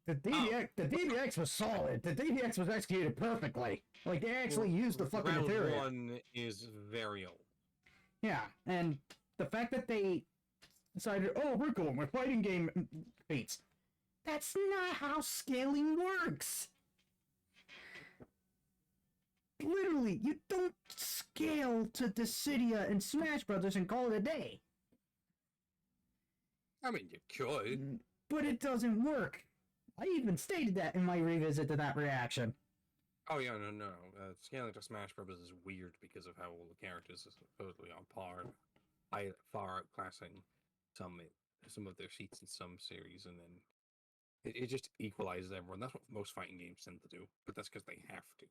The DBX was solid. The DBX was executed perfectly. Like, they actually used the fucking round materia. Round 1 is very old. Yeah, and the fact that they decided, oh, we're going with fighting game beats. That's not how scaling works. Literally, you don't scale to Dissidia and Smash Brothers and call it a day. I mean, you could. But it doesn't work. I even stated that in my revisit to that reaction. Oh, yeah, no. Scaling to Smash Bros. Is weird because of how all the characters are supposedly on par. I far outclassing some of their seats in some series, and then it just equalizes everyone. That's what most fighting games tend to do, but that's because they have to.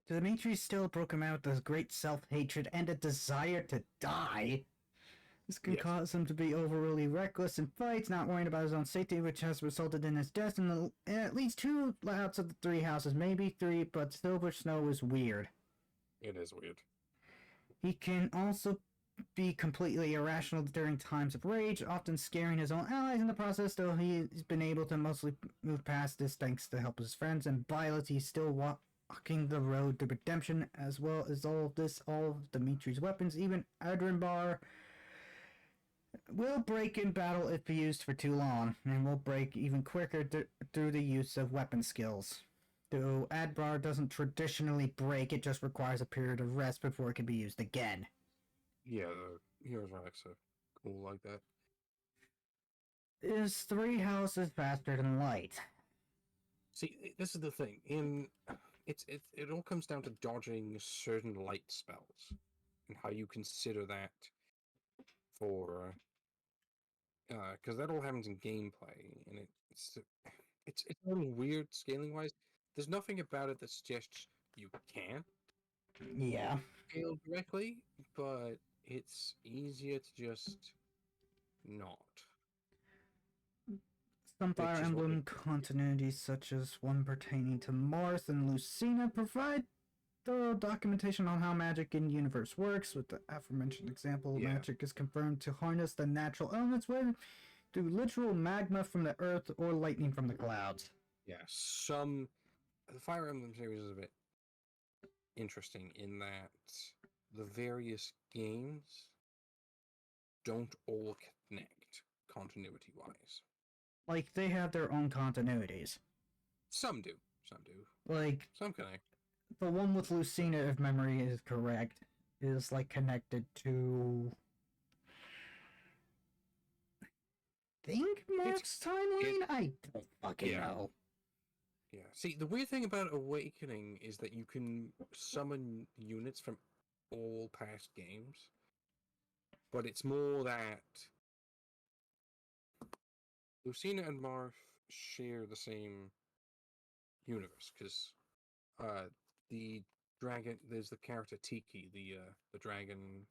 Dimitri still broke him out with great self-hatred and a desire to die. This can cause him to be overly reckless in fights, not worrying about his own safety, which has resulted in his death in at least 2 out of the 3 houses, maybe 3, but Silver Snow is weird. It is weird. He can also be completely irrational during times of rage, often scaring his own allies in the process, though he's been able to mostly move past this thanks to help his friends and Violet. He's still walking the road to redemption, as well as all of Dimitri's weapons, even Adrenbar, will break in battle if used for too long, and will break even quicker through the use of weapon skills. Though Adbar doesn't traditionally break, it just requires a period of rest before it can be used again. Yeah, the Heroes Relics are cool like that. Is 3 houses faster than light? See, this is the thing. It all comes down to dodging certain light spells and how you consider that for because that all happens in gameplay, and it's a little weird scaling wise. There's nothing about it that suggests you can scale directly, but it's easier to just not. Some Fire Emblem continuities, such as one pertaining to Marth and Lucina, provide thorough documentation on how magic in universe works. With the aforementioned example, magic is confirmed to harness the natural elements through literal magma from the earth or lightning from the clouds. Yeah, the Fire Emblem series is a bit interesting in that the various games don't all connect continuity-wise. Like, they have their own continuities. Some do. Like, some connect. The one with Lucina, if memory is correct, is like connected to Marth's timeline? I don't fucking know. Yeah. See, the weird thing about Awakening is that you can summon units from all past games, but it's more that Lucina and Marth share the same universe, because the dragon, there's the character Tiki, the dragon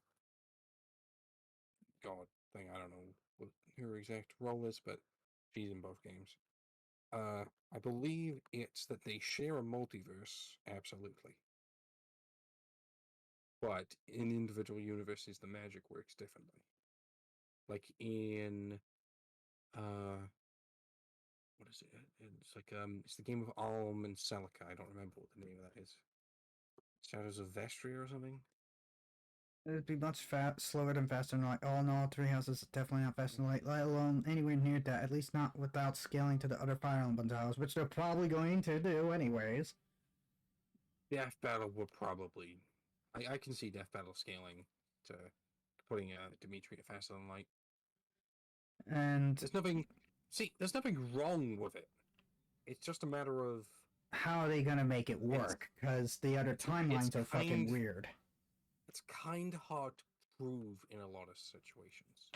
god thing. I don't know what her exact role is, but she's in both games. I believe it's that they share a multiverse, absolutely. But in individual universes, the magic works differently. Like in, what is it? It's like, it's the game of Alm and Celica. I don't remember what the name of that is. Shadows of Vestria or something? It'd be much slower than Faster than Light. Oh no, 3 houses is definitely not Faster than Light, let alone anywhere near that, at least not without scaling to the other Fire Emblem titles, which they're probably going to do anyways. Death Battle would probably... I can see Death Battle scaling to putting Dimitri at Faster than Light. And... there's nothing wrong with it. It's just a matter of... how are they gonna make it work? Because the other timelines are fucking weird. It's kind of hard to prove in a lot of situations.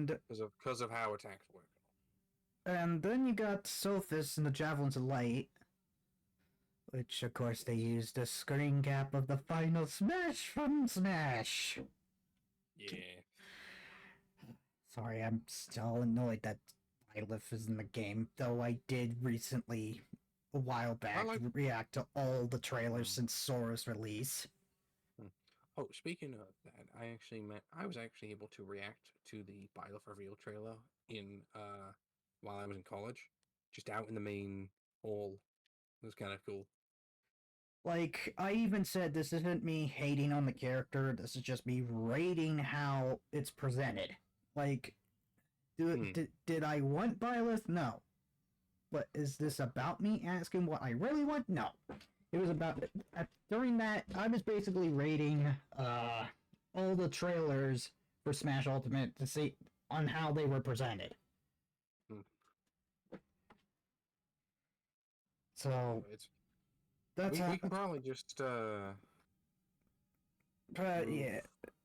And because of how attacks work. and then you got Sophis and the Javelins of Light, which of course they used the screen cap of the final Smash from Smash. Yeah. Sorry, I'm still annoyed that Byleth is in the game, though I did recently, a while back, react to all the trailers since Sora's release. Oh, speaking of that, I was actually able to react to the Byleth reveal trailer in while I was in college, just out in the main hall. It was kind of cool. Like, I even said this isn't me hating on the character, this is just me rating how it's presented. Like, did I want Byleth? No. But is this about me asking what I really want? No. It was about, during that, I was basically rating all the trailers for Smash Ultimate to see on how they were presented. So, that's we can probably just yeah,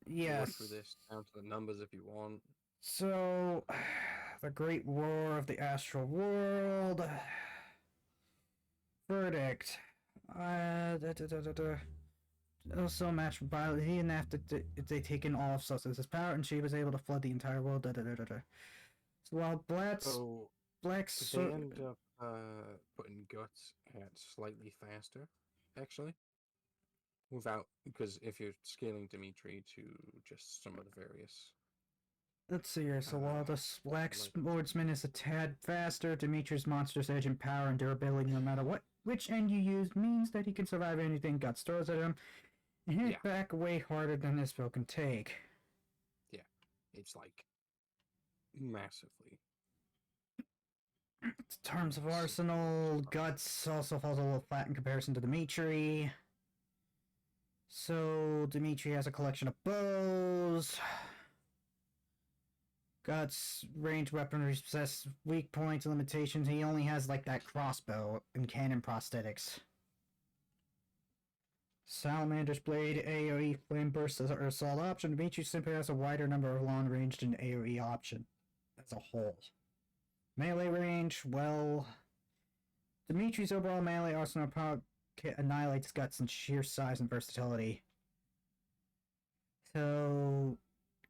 yes. Work through this down to the numbers if you want. So, the Great War of the Astral World. Verdict. Also matched for Byleth. He and after they taken all of Sussex' power, and she was able to flood the entire world. So while Black's they end up putting Guts at slightly faster, actually. Because if you're scaling Dimitri to just some of the various. Let's see here. So while the Black Swordsman is a tad faster, Dimitri's monster's edge in power and durability, no matter which end you use, means that he can survive anything Guts throws at him and hit back way harder than this spell can take. Yeah, it's like massively. In terms of arsenal, Guts also falls a little flat in comparison to Dimitri. So Dimitri has a collection of bows. Guts, range weaponry possess weak points and limitations. He only has like that crossbow and cannon prosthetics. Salamander's blade, AoE, flame burst are assault option. Dimitri simply has a wider number of long ranged and AoE option as a whole. Melee range, well, Dimitri's overall melee arsenal power annihilates Guts in sheer size and versatility. So,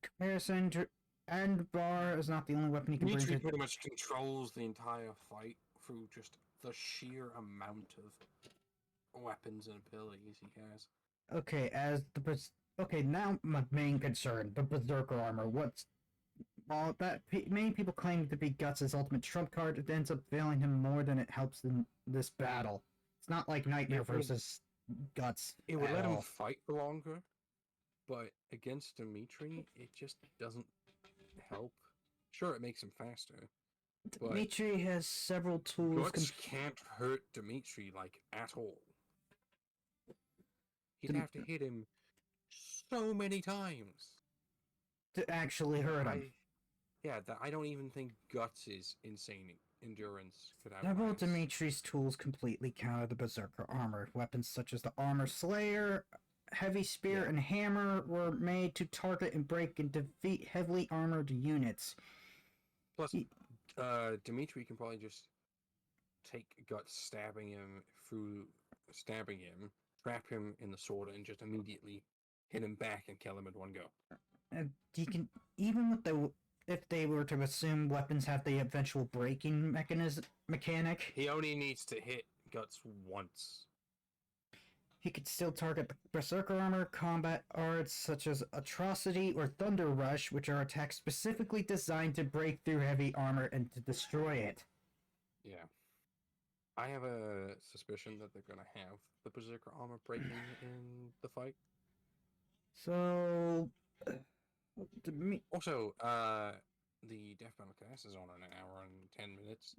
comparison to and bar is not the only weapon he can Dimitri bring. Pretty much controls the entire fight through just the sheer amount of weapons and abilities he has. Okay, now my main concern, the Berserker armor. Many people claim to be Guts' ultimate trump card. It ends up failing him more than it helps in this battle. It's not like Nightmare versus Guts. It would let him fight for longer, but against Dimitri, it just doesn't help. Sure, it makes him faster. Dimitri has several tools. Guts can't hurt Dimitri, like, at all. He'd have to hit him so many times to actually hurt him. I don't even think Guts' insane endurance could have. Several Dimitri's tools completely counter the Berserker armor. Weapons such as the Armor Slayer, Heavy Spear, and Hammer were made to target and break and defeat heavily armored units. Plus, Dimitri can probably just take Guts stabbing him, trap him in the sword, and just immediately hit him back and kill him in one go. And he can, even with if they were to assume weapons have the eventual breaking mechanic, he only needs to hit Guts once. He could still target the Berserker armor, combat arts such as Atrocity or Thunder Rush, which are attacks specifically designed to break through heavy armor and to destroy it. Yeah. I have a suspicion that they're going to have the Berserker armor breaking in the fight. So... Also, the Death Battle cast is on an hour and 10 minutes.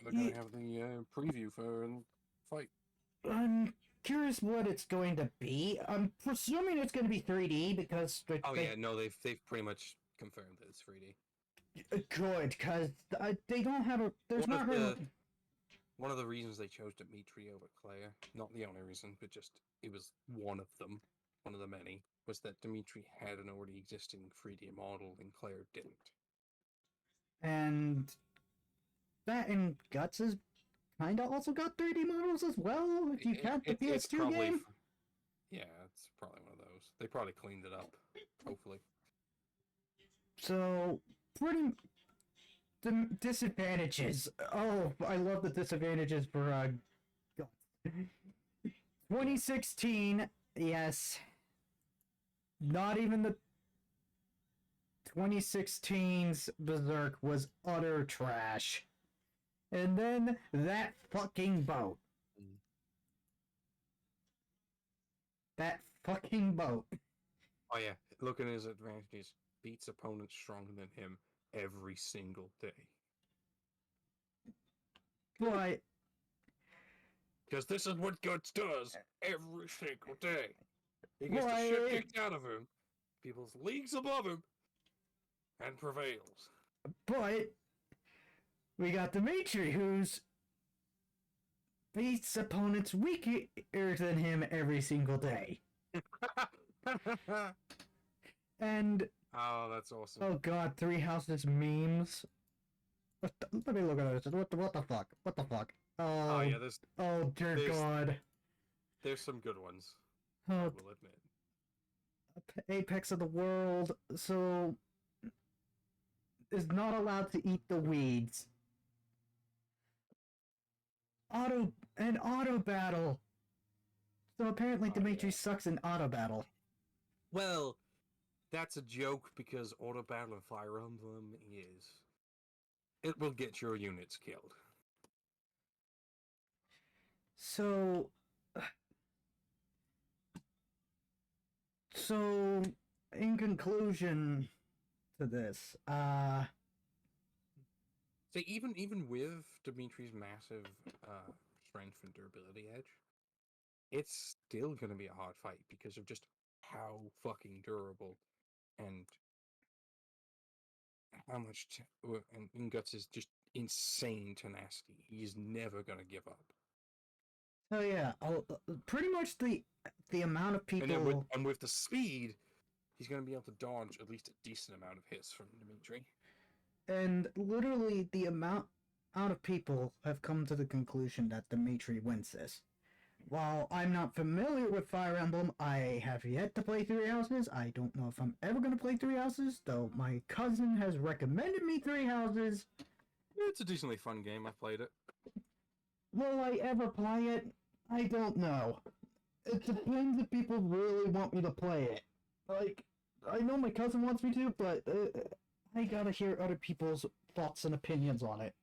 They're going to have the preview for the fight. I'm curious what it's going to be. I'm presuming it's going to be 3D because... they've pretty much confirmed that it's 3D. Good, because they don't have a... There's not really... One of the reasons they chose Dimitri over Claire, not the only reason, but just it was one of them, one of the many, was that Dimitri had an already existing 3D model and Claire didn't. And that and Guts is kind of also got 3D models as well, if you count the It's PS2 probably game. Yeah, it's probably one of those. They probably cleaned it up, hopefully. So, pretty... The disadvantages. Oh, I love the disadvantages for, Guts. 2016, yes. Not even the 2016's Berserk was utter trash. And then that fucking boat. That fucking boat. Oh yeah, look at his advantages. Beats opponents stronger than him every single day. But Because this is what Guts does every single day. He gets the shit kicked out of him, people's leagues above him, and prevails. But we got Dimitri, who's beats opponents weaker than him every single day. And oh, that's awesome. oh god, Three Houses memes. Let me look at this. What the fuck? What the fuck? Oh yeah, oh dear god. There's some good ones. Oh, I will admit. Apex of the world, so is not allowed to eat the weeds. Auto battle. So apparently Dimitri sucks in auto battle. Well, that's a joke because auto battle in Fire Emblem is it will get your units killed. So in conclusion to this, so even with Dimitri's massive strength and durability edge, it's still going to be a hard fight because of just how fucking durable and how much and Guts is just insane tenacity. He's never going to give up. oh yeah, pretty much the amount of people and with the speed, he's going to be able to dodge at least a decent amount of hits from Dimitri. And literally the amount of people have come to the conclusion that Dimitri wins this. While I'm not familiar with Fire Emblem, I have yet to play Three Houses. I don't know if I'm ever going to play Three Houses, though my cousin has recommended me Three Houses. It's a decently fun game. I played it. Will I ever play it? I don't know. It depends if people really want me to play it. Like, I know my cousin wants me to, but I gotta hear other people's thoughts and opinions on it.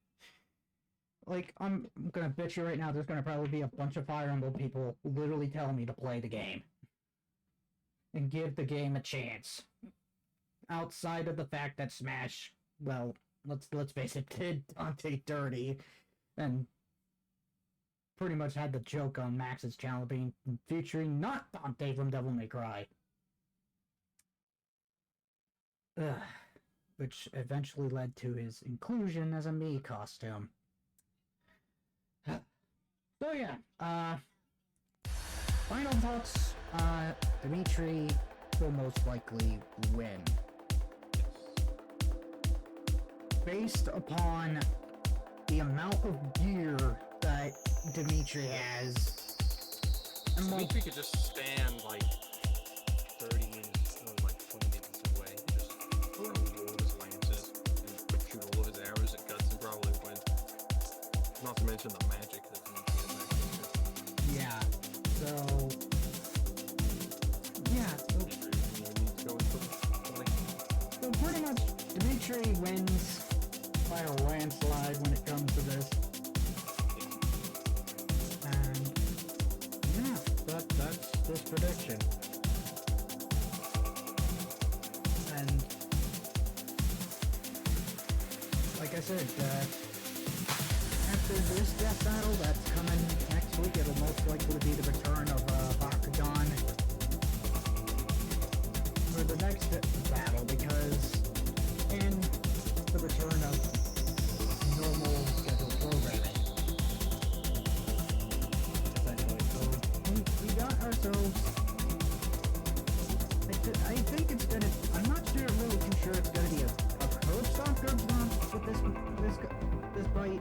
Like, I'm gonna bet you right now there's gonna probably be a bunch of Fire Emblem people literally telling me to play the game. And give the game a chance. Outside of the fact that Smash, well, let's face it, did Dante dirty. And pretty much had the joke on Max's channel being featuring not Dante from Devil May Cry. Which eventually led to his inclusion as a Mii costume. So yeah, final thoughts, Dimitri will most likely win. Based upon the amount of gear that Dimitri has. And Dimitri could just stand like 30 minutes or like 20 minutes away, just throw all his lances and shoot all of his arrows at Guts and probably win. Not to mention the magic that Dimitri has access to. yeah, so so pretty much Dimitri wins by a landslide when it comes to this. And yeah, that's this prediction. And like I said, after this death battle that's coming next week, it'll most likely be the return of Bakugan for the next battle, because in the return of normal scheduled programming. Essentially. So we got ourselves. I think it's gonna. I'm not sure, really too sure it's gonna be a curb stomp with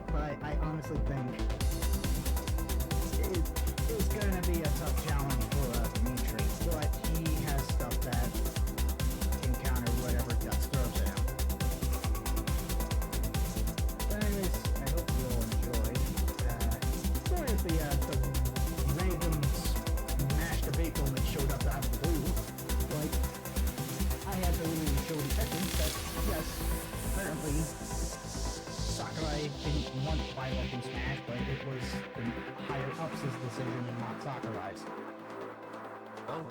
but I honestly think it's gonna be a tough challenge for Dimitri, but he has stuff that can counter whatever Guts throws at him. But anyways, I hope you all enjoyed. Sorry if the random masturbate that showed up out of the blue. Like, I had to really show the evidence that, yes, apparently Sakurai didn't want Violet in Smash, but it was the higher-ups' decision and not Sakurai's. Oh.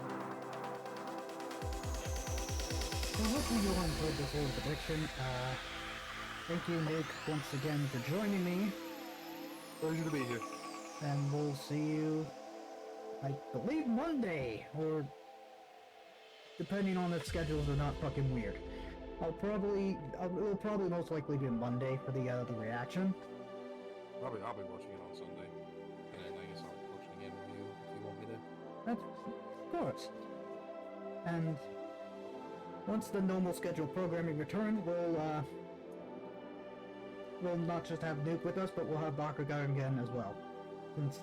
So hopefully you'll enjoy this whole prediction. Thank you, Nick, once again for joining me. Pleasure to be here. And we'll see you, I believe, Monday, or depending on if schedules are not fucking weird. It'll probably most likely be Monday for the reaction. I'll be watching it on Sunday, and then I guess I'll watch it again with you if you want me to. That's, of course. And once the normal scheduled programming returns, we'll not just have Nuke with us, but we'll have Bakugan again as well. Since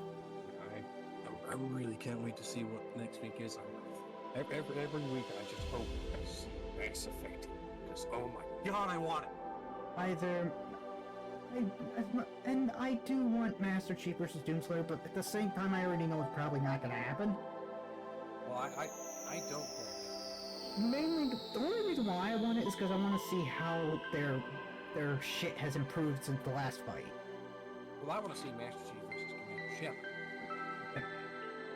I really can't wait to see what next week is. Every week I just hope I see Mass Effect. Because, oh my god, I want it! And I do want Master Chief versus Doomslayer, but at the same time I already know it's probably not gonna happen. Well, I don't want it. Mainly, the only reason why I want it is because I want to see how their shit has improved since the last fight. Well, I want to see Master Chief versus Commander Shepard.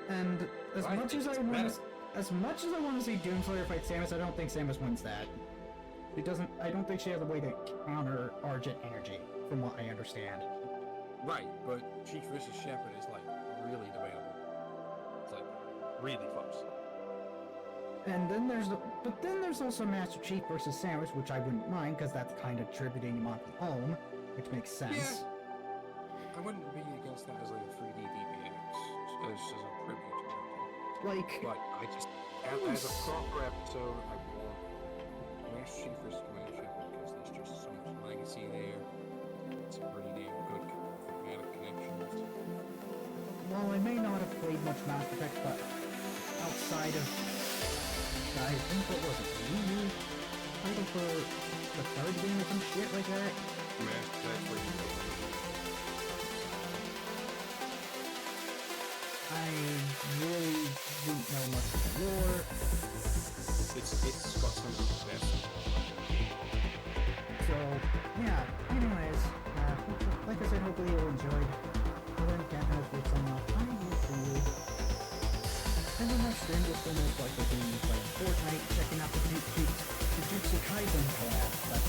And as much as I want to see Doomslayer fight Samus, I don't think Samus wins that. I don't think she has a way to counter Argent energy, from what I understand. Right, but Chief versus Shepard is like really debatable. It's like really close. And then there's also Master Chief versus Samus, which I wouldn't mind because that's kind of tributing him on the own, which makes sense. Yeah. I wouldn't be against that as like a 3D DBX, as a tribute to everything. Like, but I just, as a proper episode, I want Master Chief versus Commander Shepard because there's just so much legacy there. It's a pretty damn good thematic connections. Well, I may not have played much Mass Effect, but outside of, I think what was it, Wii U title for the third game or some shit like that? Man, that's where you go. I really didn't know much of the lore. It's got some of the best. So, yeah, anyways, like I said, hopefully you enjoyed. And then Captain has been signing off. I will see you. And then my stream will still most likely be like Fortnite, checking out the Jujutsu Kaisen collab. That's